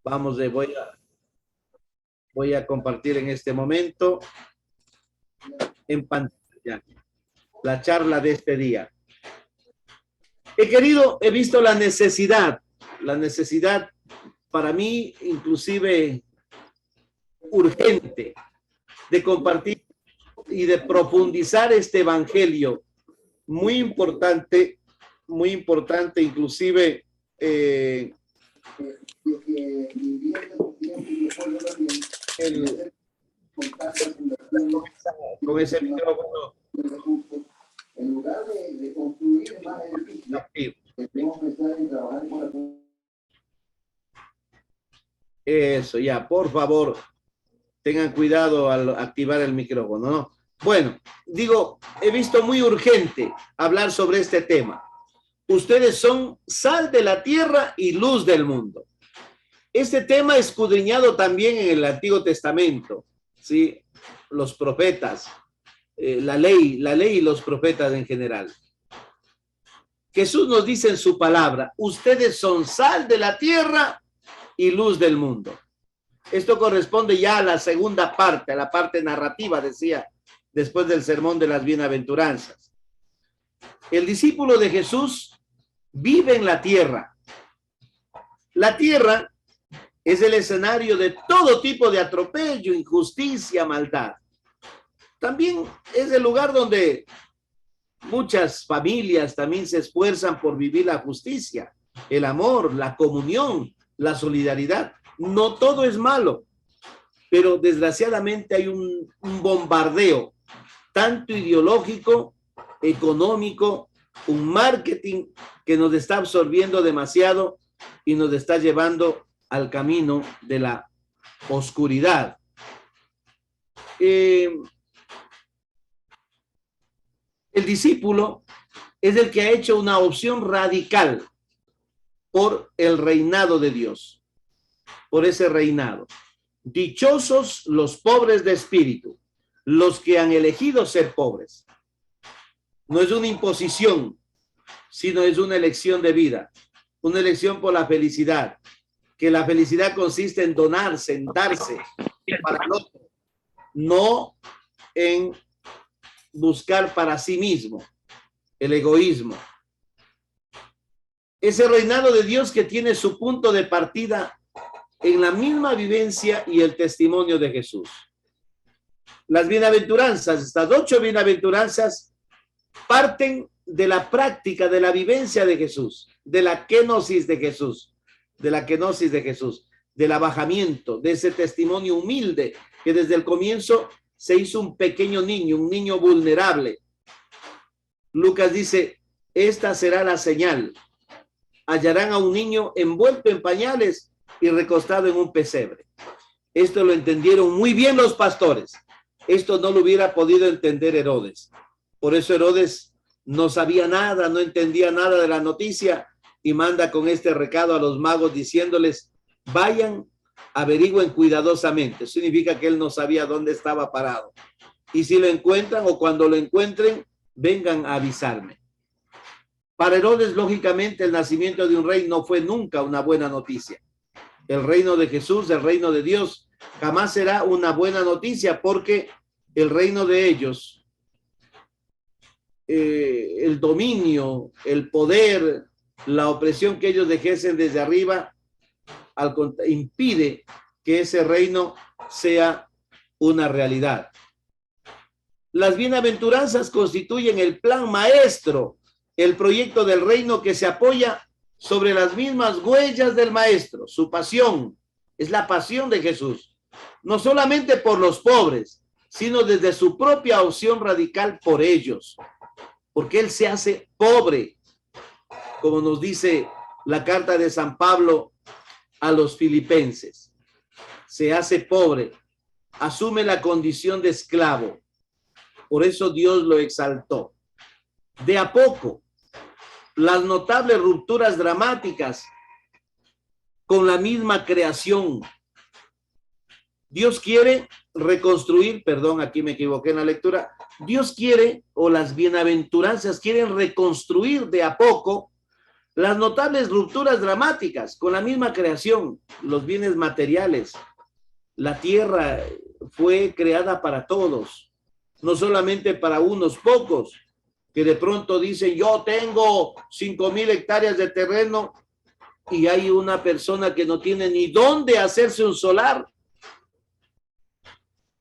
Vamos, voy a compartir en este momento en pantalla la charla de este día. He visto la necesidad para mí inclusive urgente de compartir y de profundizar este evangelio muy importante inclusive con ese micrófono en lugar de construir más edificios, debemos pensar en trabajar con la... Eso, ya, por favor, tengan cuidado al activar el micrófono, ¿no? Bueno, digo, he visto muy urgente hablar sobre este tema. Ustedes son sal de la tierra y luz del mundo. Este tema escudriñado también en el Antiguo Testamento, ¿sí? Los profetas, la ley y los profetas en general. Jesús nos dice en su palabra, ustedes son sal de la tierra y luz del mundo. Esto corresponde ya a la segunda parte, a la parte narrativa, decía, después del sermón de las bienaventuranzas. El discípulo de Jesús vive en la tierra. La tierra es el escenario de todo tipo de atropello, injusticia, maldad. También es el lugar donde muchas familias también se esfuerzan por vivir la justicia, el amor, la comunión, la solidaridad. No todo es malo, pero desgraciadamente hay un bombardeo, tanto ideológico, económico, un marketing que nos está absorbiendo demasiado y nos está llevando al camino de la oscuridad. El discípulo es el que ha hecho una opción radical por el reinado de Dios, por ese reinado. Dichosos los pobres de espíritu, los que han elegido ser pobres. No es una imposición, sino es una elección de vida, una elección por la felicidad, que la felicidad consiste en donarse, en darse para el otro, no en buscar para sí mismo, el egoísmo. Ese reinado de Dios que tiene su punto de partida en la misma vivencia y el testimonio de Jesús. Las bienaventuranzas, estas 8 bienaventuranzas, parten de la práctica, de la vivencia de Jesús, de la kenosis de Jesús, del abajamiento, de ese testimonio humilde que desde el comienzo se hizo un pequeño niño, un niño vulnerable. Lucas dice, esta será la señal. Hallarán a un niño envuelto en pañales y recostado en un pesebre. Esto lo entendieron muy bien los pastores. Esto no lo hubiera podido entender Herodes. Por eso Herodes no sabía nada, no entendía nada de la noticia y manda con este recado a los magos diciéndoles, vayan, averigüen cuidadosamente. Eso significa que él no sabía dónde estaba parado. Y si lo encuentran o cuando lo encuentren, vengan a avisarme. Para Herodes, lógicamente, el nacimiento de un rey no fue nunca una buena noticia. El reino de Jesús, el reino de Dios, jamás será una buena noticia porque el reino de ellos, el dominio, el poder, la opresión que ellos ejercen desde arriba, impide que ese reino sea una realidad. Las bienaventuranzas constituyen el plan maestro, el proyecto del reino que se apoya sobre las mismas huellas del maestro. Su pasión es la pasión de Jesús, no solamente por los pobres, sino desde su propia opción radical por ellos, porque él se hace pobre, como nos dice la carta de San Pablo a los filipenses. Se hace pobre, asume la condición de esclavo. Por eso Dios lo exaltó. De a poco, las notables rupturas dramáticas con la misma creación. Dios quiere reconstruir, perdón, aquí me equivoqué en la lectura. Dios quiere, o las bienaventuranzas quieren reconstruir de a poco Las notables rupturas dramáticas con la misma creación, los bienes materiales. La tierra fue creada para todos, no solamente para unos pocos, que de pronto dicen, yo tengo 5,000 hectáreas de terreno y hay una persona que no tiene ni dónde hacerse un solar,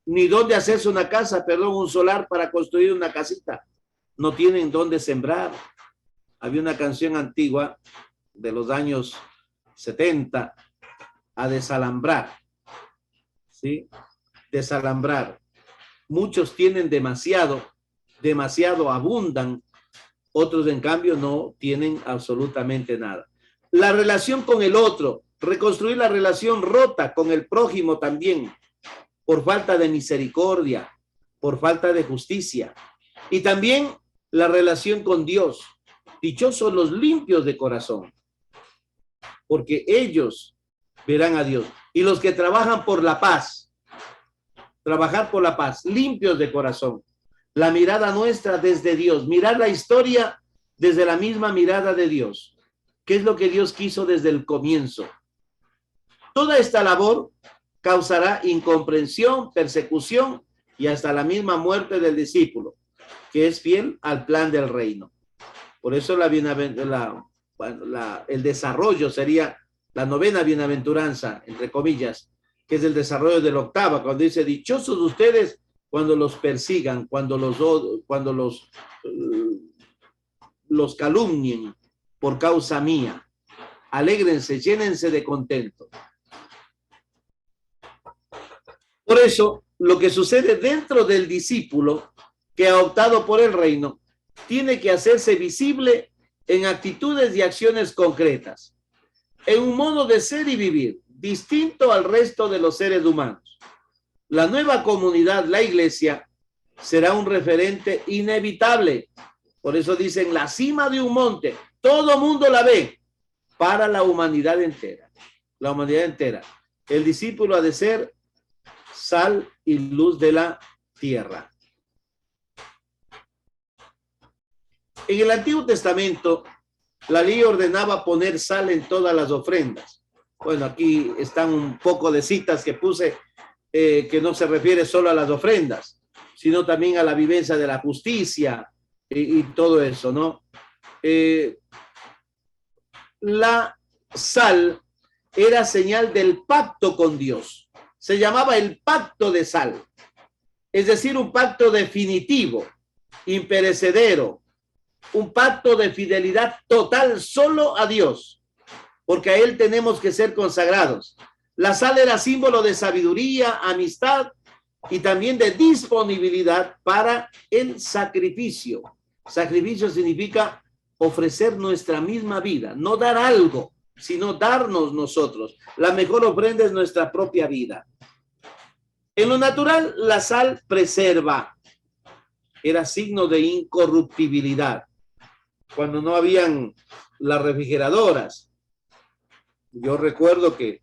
ni dónde hacerse una casa, perdón, un solar para construir una casita. No tienen dónde sembrar. Había una canción antigua de los años 70, a desalambrar, ¿sí? Desalambrar. Muchos tienen demasiado, demasiado abundan, otros en cambio no tienen absolutamente nada. La relación con el otro, reconstruir la relación rota con el prójimo también, por falta de misericordia, por falta de justicia. Y también la relación con Dios. Dichosos los limpios de corazón, porque ellos verán a Dios. Y los que trabajan por la paz, trabajar por la paz, limpios de corazón. La mirada nuestra desde Dios, mirar la historia desde la misma mirada de Dios. ¿Qué es lo que Dios quiso desde el comienzo? Toda esta labor causará incomprensión, persecución y hasta la misma muerte del discípulo, que es fiel al plan del reino. Por eso el desarrollo sería la novena bienaventuranza, entre comillas, que es el desarrollo de la octava, cuando dice, dichosos ustedes cuando los persigan, cuando los calumnien por causa mía. Alégrense, llénense de contento. Por eso, lo que sucede dentro del discípulo que ha optado por el reino tiene que hacerse visible en actitudes y acciones concretas, en un modo de ser y vivir distinto al resto de los seres humanos. La nueva comunidad, la iglesia, será un referente inevitable. Por eso dicen la cima de un monte, todo mundo la ve, para la humanidad entera. La humanidad entera. El discípulo ha de ser sal y luz de la tierra. En el Antiguo Testamento, la ley ordenaba poner sal en todas las ofrendas. Bueno, aquí están un poco de citas que puse, que no se refiere solo a las ofrendas, sino también a la vivencia de la justicia y todo eso, ¿no? La sal era señal del pacto con Dios. Se llamaba el pacto de sal, es decir, un pacto definitivo, imperecedero, un pacto de fidelidad total solo a Dios, porque a Él tenemos que ser consagrados. La sal era símbolo de sabiduría, amistad y también de disponibilidad para el sacrificio. Sacrificio significa ofrecer nuestra misma vida, no dar algo, sino darnos nosotros. La mejor ofrenda es nuestra propia vida. En lo natural, la sal preserva. Era signo de incorruptibilidad. Cuando no habían las refrigeradoras, yo recuerdo que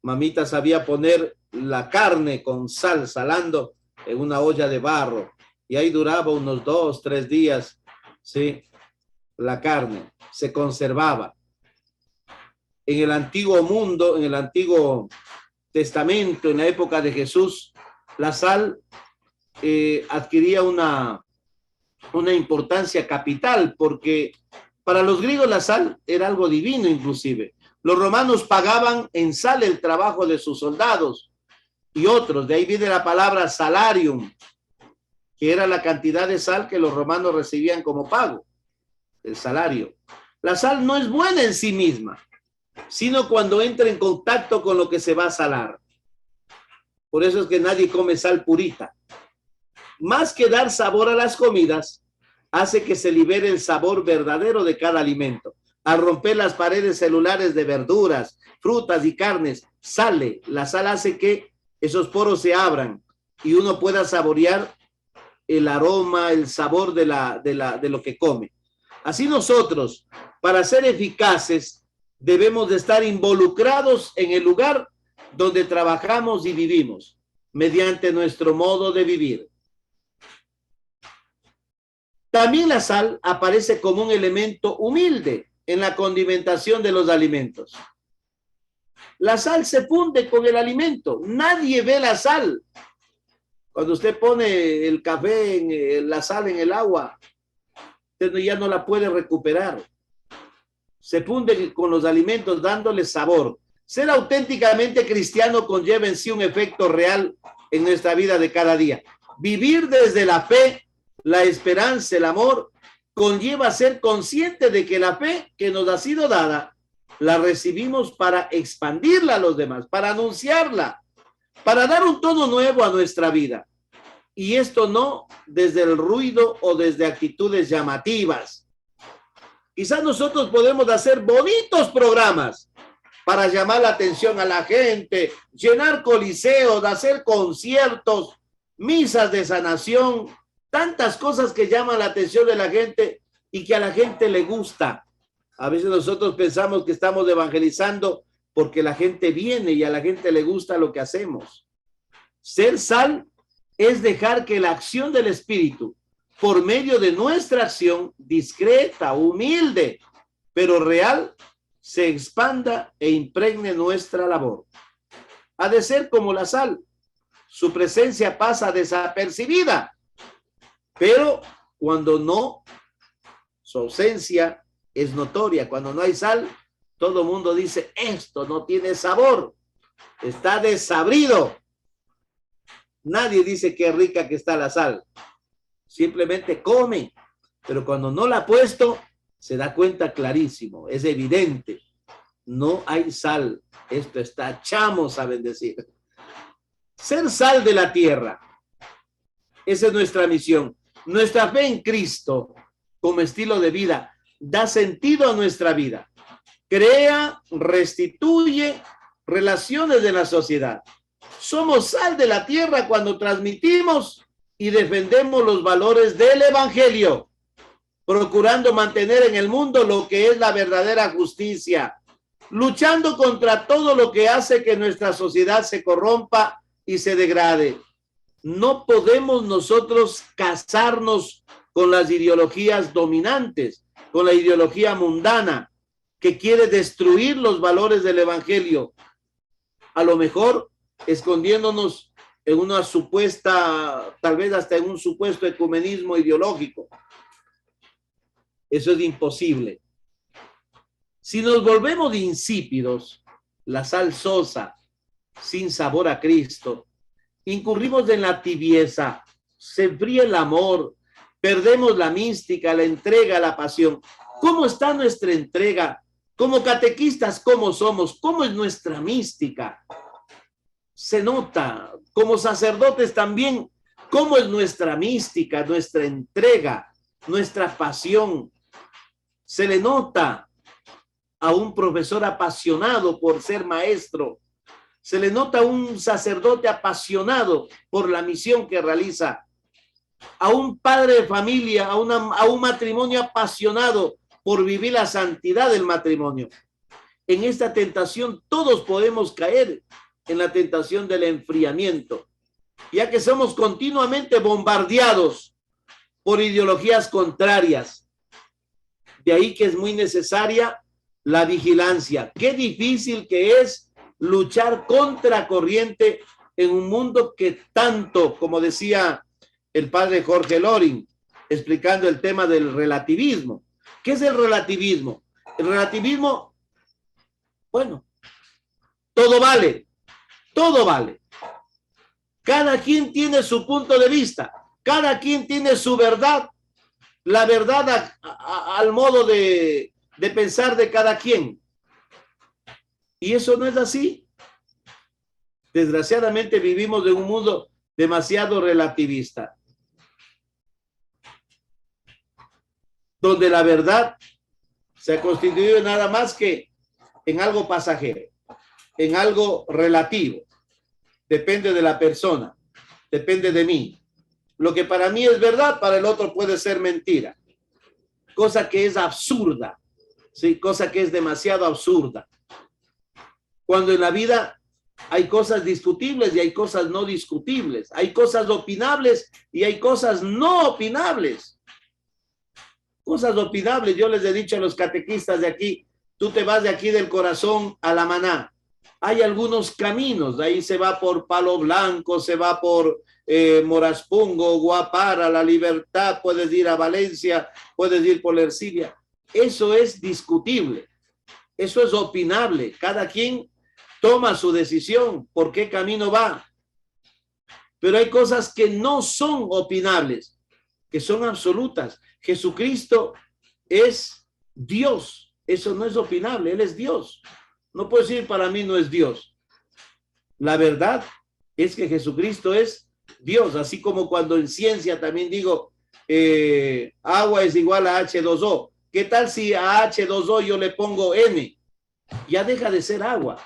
mamita sabía poner la carne con sal, salando en una olla de barro, y ahí duraba unos 2, 3 días, ¿sí? La carne se conservaba. En el antiguo mundo, en el Antiguo Testamento, en la época de Jesús, la sal adquiría una importancia capital, porque para los griegos la sal era algo divino inclusive. Los romanos pagaban en sal el trabajo de sus soldados y otros. De ahí viene la palabra salarium, que era la cantidad de sal que los romanos recibían como pago, el salario. La sal no es buena en sí misma, sino cuando entra en contacto con lo que se va a salar. Por eso es que nadie come sal purita. Más que dar sabor a las comidas, hace que se libere el sabor verdadero de cada alimento. Al romper las paredes celulares de verduras, frutas y carnes, la sal hace que esos poros se abran y uno pueda saborear el aroma, el sabor de lo que come. Así nosotros, para ser eficaces, debemos de estar involucrados en el lugar donde trabajamos y vivimos, mediante nuestro modo de vivir. También la sal aparece como un elemento humilde en la condimentación de los alimentos. La sal se funde con el alimento. Nadie ve la sal. Cuando usted pone el café, la sal en el agua, usted ya no la puede recuperar. Se funde con los alimentos dándole sabor. Ser auténticamente cristiano conlleva en sí un efecto real en nuestra vida de cada día. Vivir desde la fe, la esperanza, el amor, conlleva ser consciente de que la fe que nos ha sido dada, la recibimos para expandirla a los demás, para anunciarla, para dar un tono nuevo a nuestra vida. Y esto no desde el ruido o desde actitudes llamativas. Quizás nosotros podemos hacer bonitos programas para llamar la atención a la gente, llenar coliseos, hacer conciertos, misas de sanación, tantas cosas que llaman la atención de la gente y que a la gente le gusta. A veces nosotros pensamos que estamos evangelizando porque la gente viene y a la gente le gusta lo que hacemos. Ser sal es dejar que la acción del Espíritu, por medio de nuestra acción discreta, humilde, pero real, se expanda e impregne nuestra labor. Ha de ser como la sal. Su presencia pasa desapercibida, pero cuando no, su ausencia es notoria. Cuando no hay sal, todo el mundo dice, esto no tiene sabor, está desabrido. Nadie dice qué rica que está la sal. Simplemente come, pero cuando no la ha puesto, se da cuenta clarísimo, es evidente. No hay sal. Esto está chamo, saben decir. Ser sal de la tierra. Esa es nuestra misión. Nuestra fe en Cristo como estilo de vida da sentido a nuestra vida. Crea, restituye relaciones de la sociedad. Somos sal de la tierra cuando transmitimos y defendemos los valores del Evangelio, procurando mantener en el mundo lo que es la verdadera justicia, luchando contra todo lo que hace que nuestra sociedad se corrompa y se degrade. No podemos nosotros casarnos con las ideologías dominantes, con la ideología mundana que quiere destruir los valores del Evangelio. A lo mejor escondiéndonos en una supuesta, tal vez hasta en un supuesto ecumenismo ideológico. Eso es imposible. Si nos volvemos insípidos, la sal sosa, sin sabor a Cristo, incurrimos en la tibieza, se enfría el amor, perdemos la mística, la entrega, la pasión. ¿Cómo está nuestra entrega? Como catequistas, ¿cómo somos? ¿Cómo es nuestra mística? Se nota. Como sacerdotes también, ¿cómo es nuestra mística, nuestra entrega, nuestra pasión? Se le nota a un profesor apasionado por ser maestro. Se le nota a un sacerdote apasionado por la misión que realiza. A un padre de familia, a un matrimonio apasionado por vivir la santidad del matrimonio. En esta tentación todos podemos caer en la tentación del enfriamiento, ya que somos continuamente bombardeados por ideologías contrarias. De ahí que es muy necesaria la vigilancia. Qué difícil que es luchar contra corriente en un mundo que tanto, como decía el padre Jorge Loring, explicando el tema del relativismo. ¿Qué es el relativismo? El relativismo, bueno, todo vale. Todo vale. Cada quien tiene su punto de vista. Cada quien tiene su verdad. La verdad al modo de pensar de cada quien. Y eso no es así. Desgraciadamente vivimos en un mundo demasiado relativista, donde la verdad se ha constituido nada más que en algo pasajero, en algo relativo. Depende de la persona, depende de mí. Lo que para mí es verdad, para el otro puede ser mentira. Cosa que es absurda, ¿sí? Cosa que es demasiado absurda. Cuando en la vida hay cosas discutibles y hay cosas no discutibles. Hay cosas opinables y hay cosas no opinables. cosas opinables. Yo les he dicho a los catequistas de aquí, tú te vas de aquí del Corazón a La Maná. Hay algunos caminos, de ahí se va por Palo Blanco, se va por Moraspungo, Guapara, La Libertad, puedes ir a Valencia, puedes ir por Ercilia. Eso es discutible, eso es opinable. Cada quien toma su decisión por qué camino va. Pero hay cosas que no son opinables, que son absolutas. Jesucristo es Dios. Eso no es opinable, Él es Dios. No puedo decir para mí no es Dios. La verdad es que Jesucristo es Dios, así como cuando en ciencia también digo agua es igual a H2O. ¿Qué tal si a H2O yo le pongo N? Ya deja de ser agua.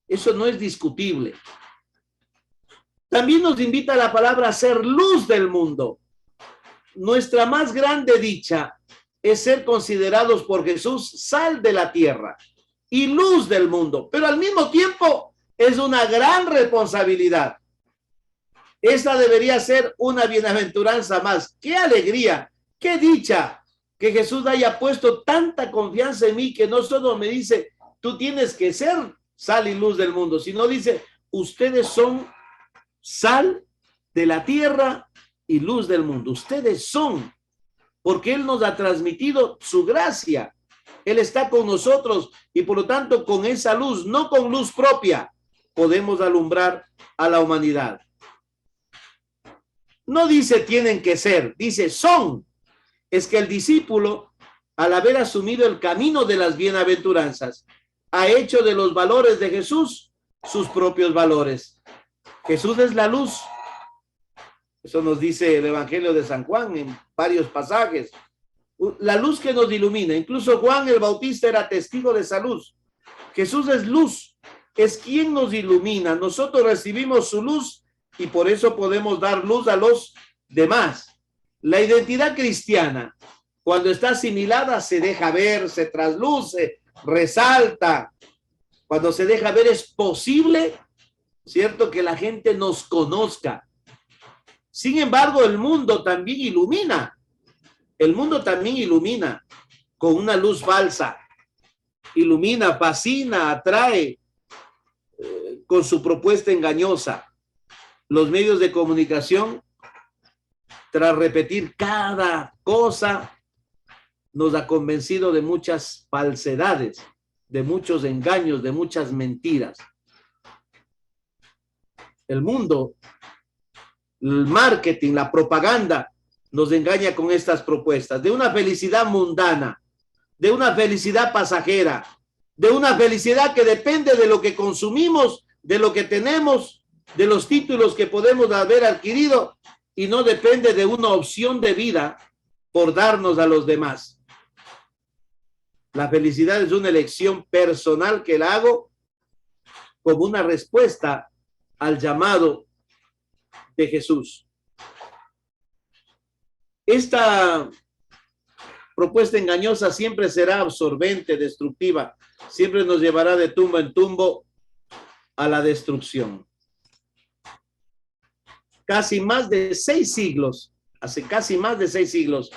Eso no es discutible. También nos invita la palabra a ser luz del mundo. Nuestra más grande dicha es ser considerados por Jesús sal de la tierra y luz del mundo, pero al mismo tiempo es una gran responsabilidad. Esta debería ser una bienaventuranza más. ¡Qué alegría! ¡Qué dicha! Que Jesús haya puesto tanta confianza en mí que no solo me dice, tú tienes que ser sal y luz del mundo, sino dice, ustedes son sal de la tierra y luz del mundo. Ustedes son, porque Él nos ha transmitido su gracia. Él está con nosotros y por lo tanto con esa luz, no con luz propia, podemos alumbrar a la humanidad. No dice tienen que ser, dice son. Es que el discípulo, al haber asumido el camino de las bienaventuranzas, ha hecho de los valores de Jesús sus propios valores. Jesús es la luz. Eso nos dice el Evangelio de San Juan en varios pasajes. La luz que nos ilumina. Incluso Juan el Bautista era testigo de esa luz. Jesús es luz. Es quien nos ilumina. Nosotros recibimos su luz y por eso podemos dar luz a los demás. La identidad cristiana, cuando está asimilada, se deja ver, se trasluce, resalta. Cuando se deja ver es posible, ¿cierto?, que la gente nos conozca. Sin embargo, el mundo también ilumina. El mundo también ilumina con una luz falsa. Ilumina, fascina, atrae con su propuesta engañosa. Los medios de comunicación, tras repetir cada cosa, nos ha convencido de muchas falsedades, de muchos engaños, de muchas mentiras. El mundo, el marketing, la propaganda, nos engaña con estas propuestas de una felicidad mundana, de una felicidad pasajera, de una felicidad que depende de lo que consumimos, de lo que tenemos, de los títulos que podemos haber adquirido y no depende de una opción de vida por darnos a los demás. La felicidad es una elección personal que la hago como una respuesta al llamado de Jesús. Esta propuesta engañosa siempre será absorbente, destructiva, siempre nos llevará de tumbo en tumbo a la destrucción. Casi más de 6 siglos, hace casi más de 6 siglos,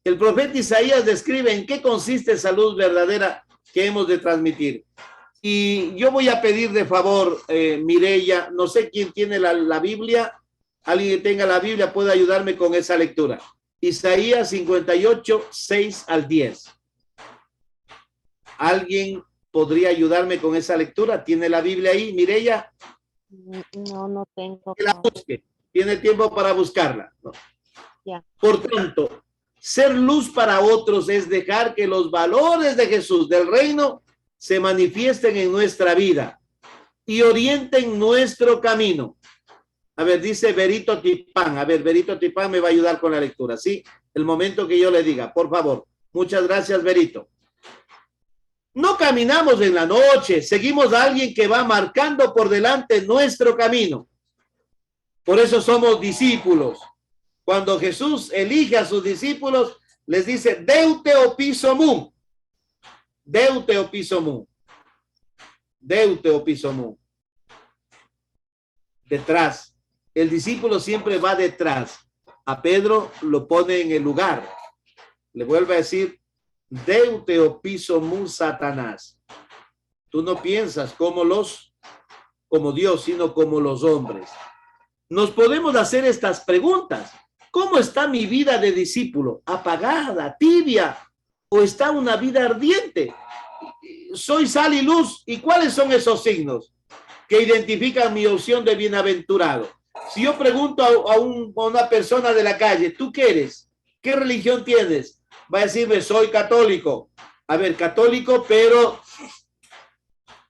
el profeta Isaías describe en qué consiste esa luz verdadera que hemos de transmitir. Y yo voy a pedir de favor, Mireya, no sé quién tiene la Biblia, alguien que tenga la Biblia puede ayudarme con esa lectura. Isaías 58, 6 al 10. ¿Alguien podría ayudarme con esa lectura? ¿Tiene la Biblia ahí, Mireya? No, no tengo. Que la busque. Tiene tiempo para buscarla. ¿No? Ya. Por tanto, ser luz para otros es dejar que los valores de Jesús, del reino, se manifiesten en nuestra vida y orienten nuestro camino. A ver, dice Berito Tipán. A ver, Berito Tipán me va a ayudar con la lectura, ¿sí? El momento que yo le diga, por favor. Muchas gracias, Berito. No caminamos en la noche, seguimos a alguien que va marcando por delante nuestro camino. Por eso somos discípulos. Cuando Jesús elige a sus discípulos, les dice, deute o pisomum. Deute o pisomum. Deute o pisomum. Detrás. El discípulo siempre va detrás. A Pedro lo pone en el lugar. Le vuelvo a decir, Deuteo piso mu Satanás. Tú no piensas como Dios, sino como los hombres. Nos podemos hacer estas preguntas. ¿Cómo está mi vida de discípulo? ¿Apagada, tibia? ¿O está una vida ardiente? Soy sal y luz. ¿Y cuáles son esos signos que identifican mi opción de bienaventurado? Si yo pregunto a una persona de la calle, ¿tú qué eres? ¿Qué religión tienes? Va a decirme, soy católico. A ver, católico, pero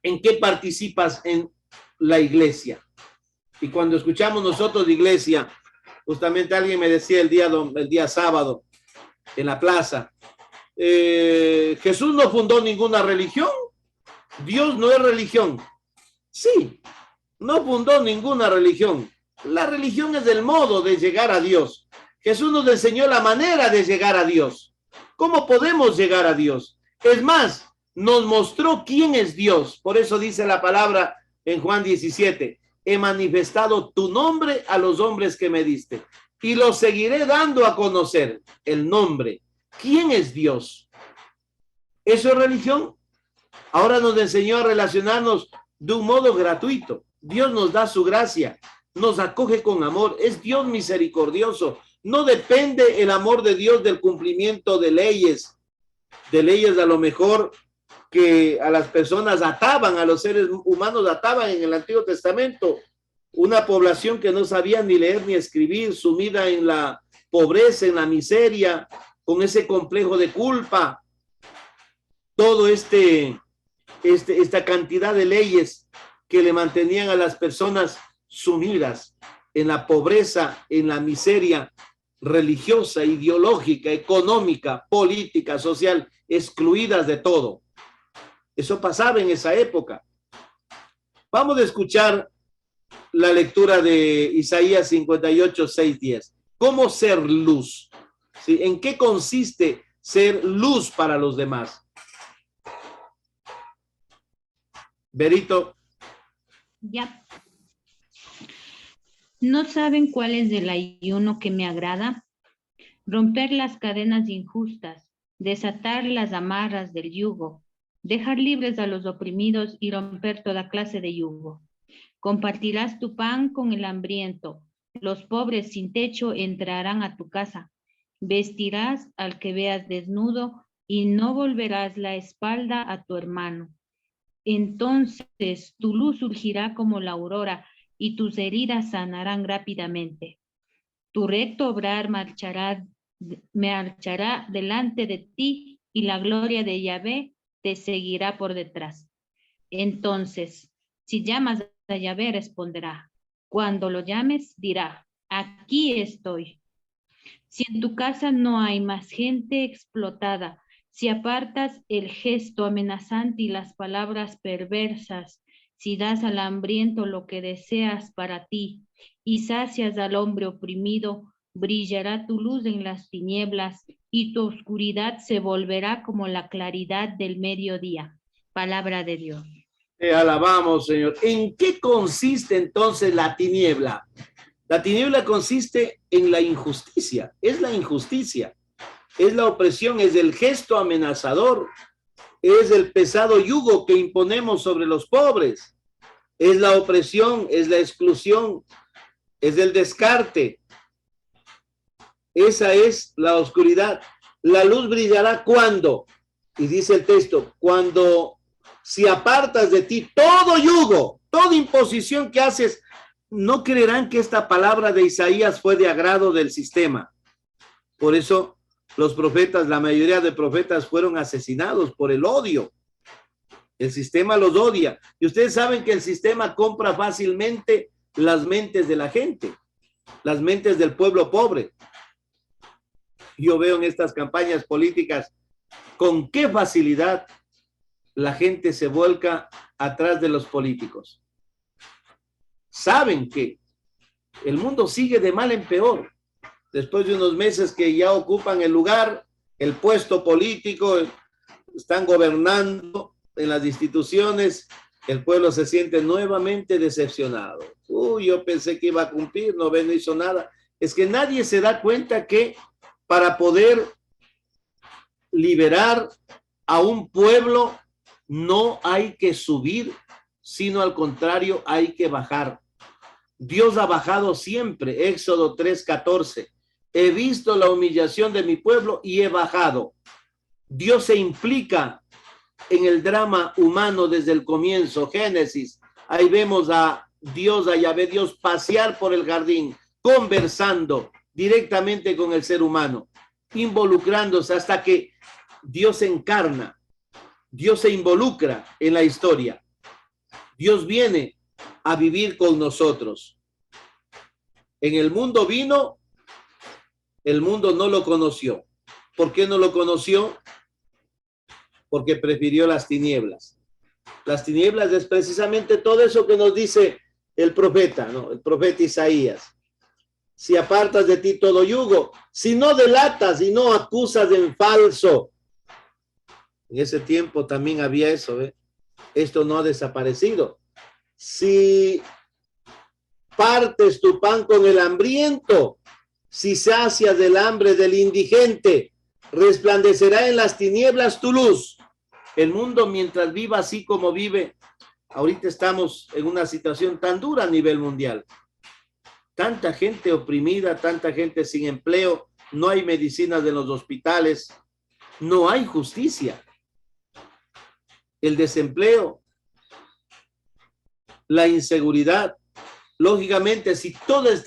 ¿en qué participas en la iglesia? Y cuando escuchamos nosotros de iglesia, justamente alguien me decía el día sábado en la plaza, Jesús no fundó ninguna religión, Dios no es religión. Sí, no fundó ninguna religión. La religión es el modo de llegar a Dios. Jesús nos enseñó la manera de llegar a Dios. ¿Cómo podemos llegar a Dios? Es más, nos mostró quién es Dios. Por eso dice la palabra en Juan 17, he manifestado tu nombre a los hombres que me diste y lo seguiré dando a conocer, el nombre. ¿Quién es Dios? ¿Eso es religión? Ahora nos enseñó a relacionarnos de un modo gratuito. Dios nos da su gracia, nos acoge con amor, es Dios misericordioso. No depende el amor de Dios del cumplimiento de leyes a lo mejor que a las personas ataban, a los seres humanos ataban en el Antiguo Testamento. Una población que no sabía ni leer ni escribir, sumida en la pobreza, en la miseria, con ese complejo de culpa. Todo esta cantidad de leyes que le mantenían a las personas sumidas en la pobreza, en la miseria religiosa, ideológica, económica, política, social, excluidas de todo. Eso pasaba en esa época. Vamos a escuchar la lectura de Isaías 58, 6, 10. ¿Cómo ser luz? ¿Sí? ¿En qué consiste ser luz para los demás? Berito. Ya. ¿No saben cuál es el ayuno que me agrada? Romper las cadenas injustas, desatar las amarras del yugo, dejar libres a los oprimidos y romper toda clase de yugo. Compartirás tu pan con el hambriento. Los pobres sin techo entrarán a tu casa. Vestirás al que veas desnudo y no volverás la espalda a tu hermano. Entonces tu luz surgirá como la aurora y tus heridas sanarán rápidamente. Tu recto obrar marchará delante de ti y la gloria de Yahvé te seguirá por detrás. Entonces, si llamas a Yahvé, responderá. Cuando lo llames, dirá, aquí estoy. Si en tu casa no hay más gente explotada, si apartas el gesto amenazante y las palabras perversas, si das al hambriento lo que deseas para ti y sacias al hombre oprimido, brillará tu luz en las tinieblas y tu oscuridad se volverá como la claridad del mediodía. Palabra de Dios. Te alabamos, Señor. ¿En qué consiste entonces la tiniebla? La tiniebla consiste en la injusticia. Es la injusticia. Es la opresión, es el gesto amenazador. Es el pesado yugo que imponemos sobre los pobres. Es la opresión, es la exclusión, es el descarte. Esa es la oscuridad. La luz brillará cuando, y dice el texto, cuando si apartas de ti todo yugo, toda imposición que haces, no creerán que esta palabra de Isaías fue de agrado del sistema. Por eso los profetas, la mayoría de profetas fueron asesinados por el odio. El sistema los odia. Y ustedes saben que el sistema compra fácilmente las mentes de la gente, las mentes del pueblo pobre. Yo veo en estas campañas políticas con qué facilidad la gente se vuelca atrás de los políticos. Saben que el mundo sigue de mal en peor. Después de unos meses que ya ocupan el lugar, el puesto político, están gobernando en las instituciones, el pueblo se siente nuevamente decepcionado. Yo pensé que iba a cumplir, no hizo nada. Es que nadie se da cuenta que para poder liberar a un pueblo, no hay que subir, sino al contrario, hay que bajar. Dios ha bajado siempre. Éxodo 3:14. He visto la humillación de mi pueblo y he bajado. Dios se implica en el drama humano desde el comienzo. Génesis, ahí vemos a Dios, a Yahvé Dios pasear por el jardín, conversando directamente con el ser humano, involucrándose hasta que Dios se encarna, Dios se involucra en la historia. Dios viene a vivir con nosotros. En el mundo vino, el mundo no lo conoció. ¿Por qué no lo conoció? Porque prefirió las tinieblas. Las tinieblas es precisamente todo eso que nos dice el profeta, ¿no? El profeta Isaías. Si apartas de ti todo yugo, si no delatas y no acusas en falso. En ese tiempo también había eso, ¿eh? Esto no ha desaparecido. Si partes tu pan con el hambriento, si sacias del hambre del indigente, resplandecerá en las tinieblas tu luz. El mundo, mientras viva así como vive, ahorita estamos en una situación tan dura a nivel mundial. Tanta gente oprimida, tanta gente sin empleo, no hay medicinas en los hospitales, no hay justicia. El desempleo, la inseguridad. Lógicamente, si todos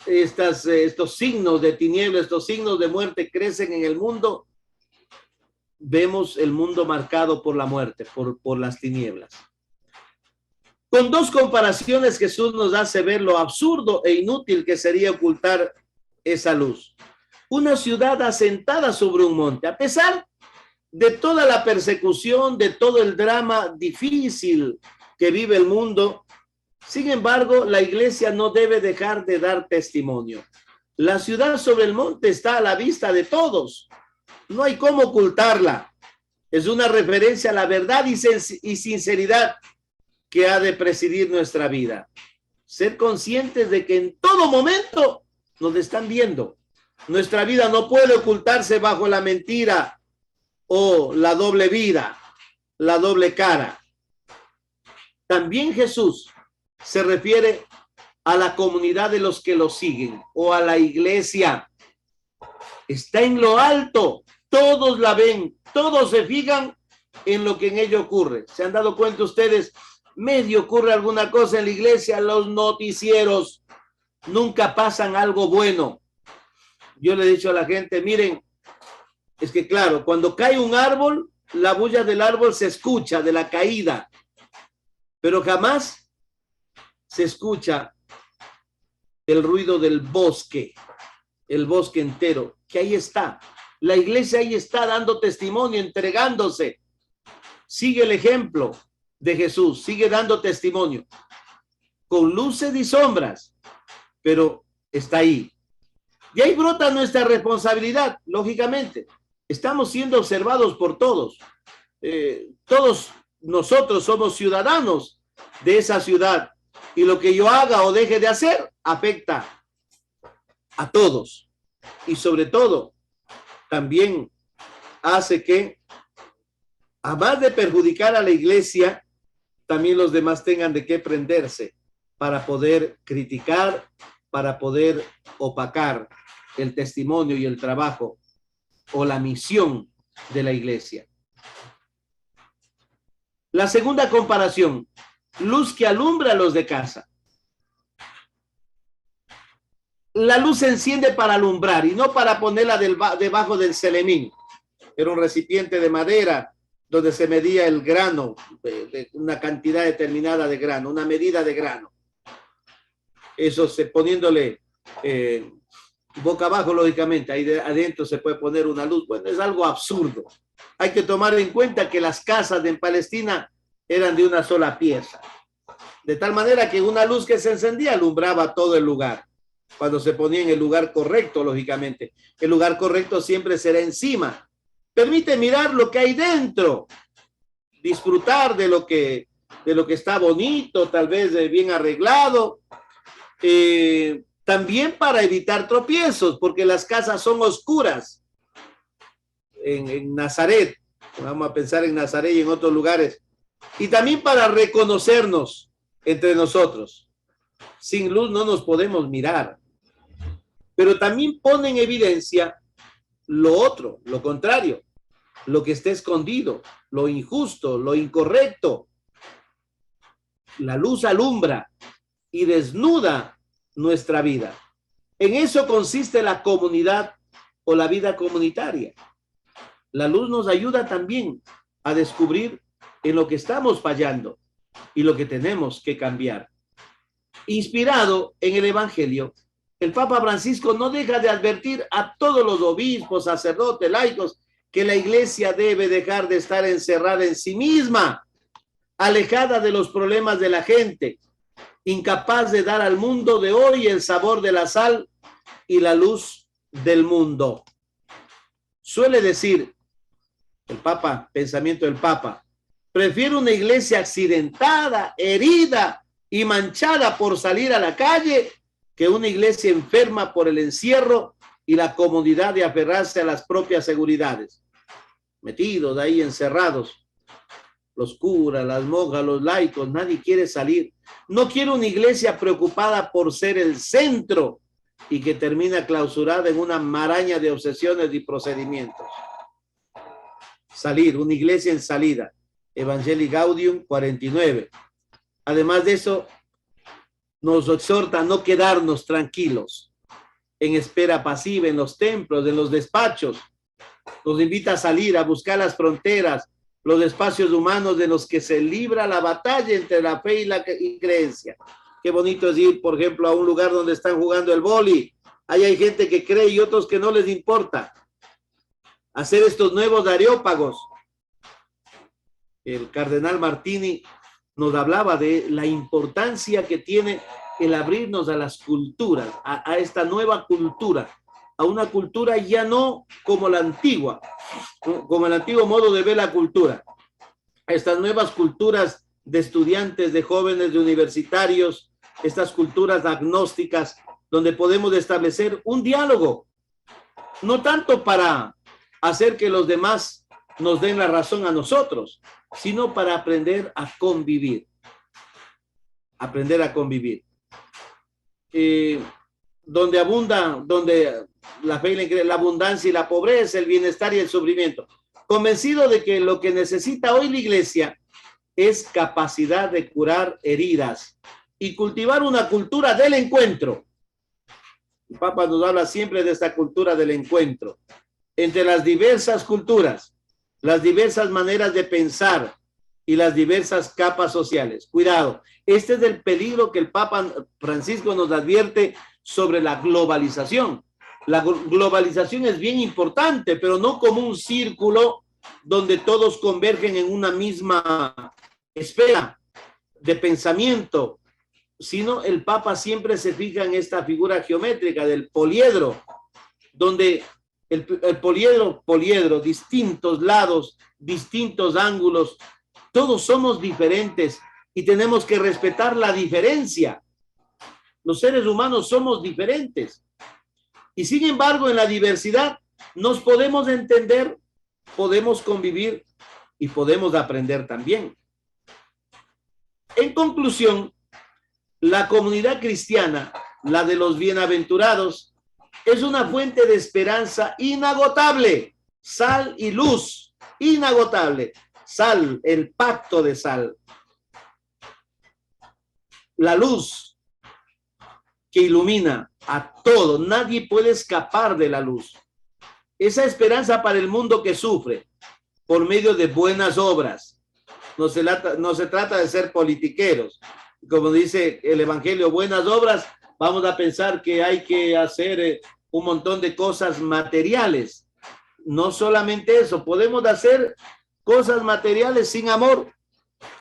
estos signos de tinieblas, estos signos de muerte crecen en el mundo, vemos el mundo marcado por la muerte, por las tinieblas. Con dos comparaciones, Jesús nos hace ver lo absurdo e inútil que sería ocultar esa luz. Una ciudad asentada sobre un monte, a pesar de toda la persecución, de todo el drama difícil que vive el mundo, sin embargo, la iglesia no debe dejar de dar testimonio. La ciudad sobre el monte está a la vista de todos. No hay cómo ocultarla. Es una referencia a la verdad y sinceridad que ha de presidir nuestra vida. Ser conscientes de que en todo momento nos están viendo. Nuestra vida no puede ocultarse bajo la mentira o la doble vida, la doble cara. También Jesús se refiere a la comunidad de los que lo siguen o a la iglesia. Está en lo alto, todos la ven, todos se fijan en lo que en ella ocurre. ¿Se han dado cuenta ustedes? Medio ocurre alguna cosa en la iglesia, los noticieros nunca pasan algo bueno. Yo le he dicho a la gente, miren, es que claro, cuando cae un árbol, la bulla del árbol se escucha de la caída, pero jamás se escucha el ruido del bosque, el bosque entero, que ahí está. La iglesia ahí está dando testimonio, entregándose. Sigue el ejemplo de Jesús, sigue dando testimonio, con luces y sombras, pero está ahí. Y ahí brota nuestra responsabilidad, lógicamente. Estamos siendo observados por todos. Todos nosotros somos ciudadanos de esa ciudad. Y lo que yo haga o deje de hacer afecta a todos. Y sobre todo, también hace que, además de perjudicar a la iglesia, también los demás tengan de qué prenderse para poder criticar, para poder opacar el testimonio y el trabajo o la misión de la iglesia. La segunda comparación, luz que alumbra a los de casa. La luz se enciende para alumbrar y no para ponerla debajo del selemín. Era un recipiente de madera donde se medía el grano, de una cantidad determinada de grano, una medida de grano. Eso poniéndole boca abajo, lógicamente, ahí adentro se puede poner una luz. Bueno, es algo absurdo. Hay que tomar en cuenta que las casas en Palestina eran de una sola pieza. De tal manera que una luz que se encendía alumbraba todo el lugar. Cuando se ponía en el lugar correcto, lógicamente. El lugar correcto siempre será encima. Permite mirar lo que hay dentro. Disfrutar de lo que está bonito, tal vez bien arreglado. También para evitar tropiezos, porque las casas son oscuras. en Nazaret, vamos a pensar en Nazaret y en otros lugares, y también para reconocernos entre nosotros. Sin luz no nos podemos mirar, pero también pone en evidencia lo otro, lo contrario, lo que está escondido, lo injusto, lo incorrecto. La luz alumbra y desnuda nuestra vida. En eso consiste la comunidad o la vida comunitaria. La luz nos ayuda también a descubrir en lo que estamos fallando y lo que tenemos que cambiar. Inspirado en el Evangelio, el Papa Francisco no deja de advertir a todos los obispos, sacerdotes, laicos, que la iglesia debe dejar de estar encerrada en sí misma, alejada de los problemas de la gente, incapaz de dar al mundo de hoy el sabor de la sal y la luz del mundo. Suele decir el Papa, pensamiento del Papa, prefiero una iglesia accidentada, herida y manchada por salir a la calle que una iglesia enferma por el encierro y la comodidad de aferrarse a las propias seguridades. Metidos ahí encerrados, los curas, las monjas, los laicos, nadie quiere salir. No quiere una iglesia preocupada por ser el centro y que termina clausurada en una maraña de obsesiones y procedimientos. Salir, una iglesia en salida. Evangelii Gaudium 49. Además de eso, nos exhorta a no quedarnos tranquilos en espera pasiva en los templos, en los despachos. Nos invita a salir, a buscar las fronteras, los espacios humanos de los que se libra la batalla entre la fe y la creencia. Qué bonito es ir, por ejemplo, a un lugar donde están jugando el vóley. Ahí hay gente que cree y otros que no les importa. Hacer estos nuevos areópagos. El cardenal Martini nos hablaba de la importancia que tiene el abrirnos a las culturas, a esta nueva cultura, a una cultura ya no como la antigua, como el antiguo modo de ver la cultura, a estas nuevas culturas de estudiantes, de jóvenes, de universitarios, estas culturas agnósticas, donde podemos establecer un diálogo, no tanto para hacer que los demás nos den la razón a nosotros, sino para aprender a convivir. Aprender a convivir. Donde abunda, donde la fe, la abundancia y la pobreza, el bienestar y el sufrimiento. Convencido de que lo que necesita hoy la iglesia es capacidad de curar heridas y cultivar una cultura del encuentro. El Papa nos habla siempre de esta cultura del encuentro entre las diversas culturas, las diversas maneras de pensar y las diversas capas sociales. Cuidado, este es el peligro que el Papa Francisco nos advierte sobre la globalización. La globalización es bien importante, pero no como un círculo donde todos convergen en una misma esfera de pensamiento, sino el Papa siempre se fija en esta figura geométrica del poliedro, donde el poliedro, distintos lados, distintos ángulos, todos somos diferentes y tenemos que respetar la diferencia. Los seres humanos somos diferentes. Y sin embargo, en la diversidad nos podemos entender, podemos convivir y podemos aprender también. En conclusión, la comunidad cristiana, la de los bienaventurados, es una fuente de esperanza inagotable, sal y luz, inagotable. Sal, el pacto de sal. La luz que ilumina a todo. Nadie puede escapar de la luz. Esa esperanza para el mundo que sufre por medio de buenas obras. No se trata de ser politiqueros. Como dice el Evangelio, buenas obras, vamos a pensar que hay que hacer un montón de cosas materiales. No solamente eso, podemos hacer cosas materiales sin amor.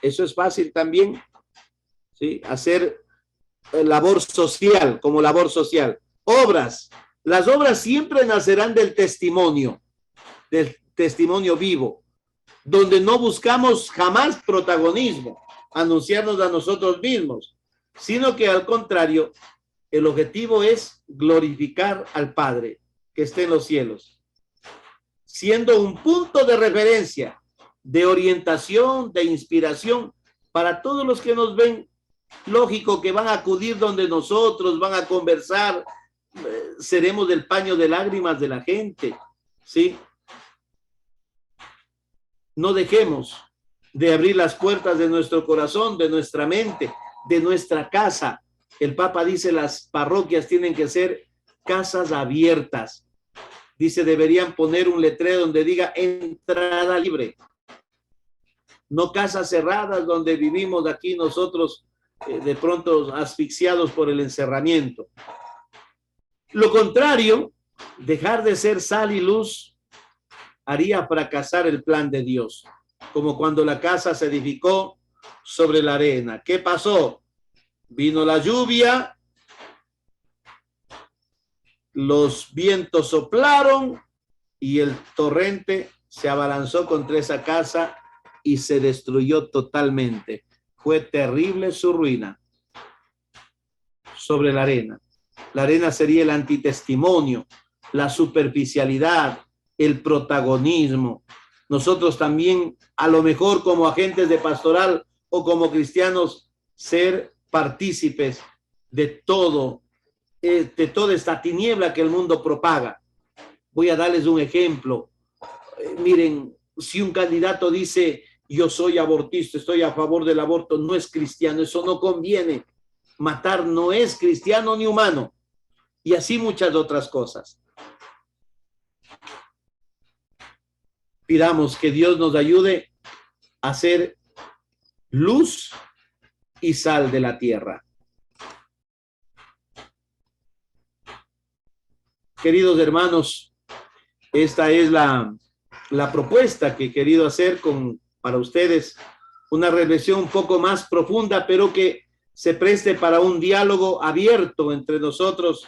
Eso es fácil también, ¿sí? Hacer labor social, como labor social. Obras. Las obras siempre nacerán del testimonio vivo, donde no buscamos jamás protagonismo, anunciarnos a nosotros mismos, sino que al contrario, el objetivo es glorificar al Padre que esté en los cielos. siendo un punto de referencia, de orientación, de inspiración para todos los que nos ven. Lógico que van a acudir donde nosotros, van a conversar, seremos el paño de lágrimas de la gente, ¿sí? No dejemos de abrir las puertas de nuestro corazón, de nuestra mente, de nuestra casa. El Papa dice las parroquias tienen que ser casas abiertas. Dice, deberían poner un letrero donde diga entrada libre. No casas cerradas donde vivimos aquí nosotros de pronto asfixiados por el encerramiento. Lo contrario, dejar de ser sal y luz haría fracasar el plan de Dios, como cuando la casa se edificó sobre la arena. ¿Qué pasó? Vino la lluvia, los vientos soplaron y el torrente se abalanzó contra esa casa y se destruyó totalmente. Fue terrible su ruina sobre la arena. La arena sería el antitestimonio, la superficialidad, el protagonismo. Nosotros también, a lo mejor como agentes de pastoral o como cristianos, ser partícipes de toda esta tiniebla que el mundo propaga. Voy a darles un ejemplo. Miren, si un candidato dice, yo soy abortista, estoy a favor del aborto, no es cristiano, eso no conviene. Matar no es cristiano ni humano. Y así muchas otras cosas. Pidamos que Dios nos ayude a ser luz y sal de la tierra. Queridos hermanos, esta es la propuesta que he querido hacer para ustedes, una reflexión un poco más profunda, pero que se preste para un diálogo abierto entre nosotros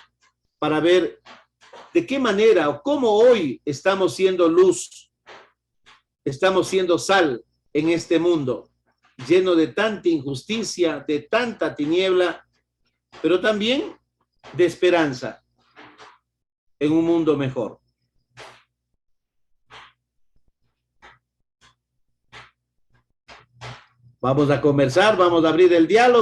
para ver de qué manera o cómo hoy estamos siendo luz, estamos siendo sal en este mundo lleno de tanta injusticia, de tanta tiniebla, pero también de esperanza en un mundo mejor. Vamos a conversar, vamos a abrir el diálogo.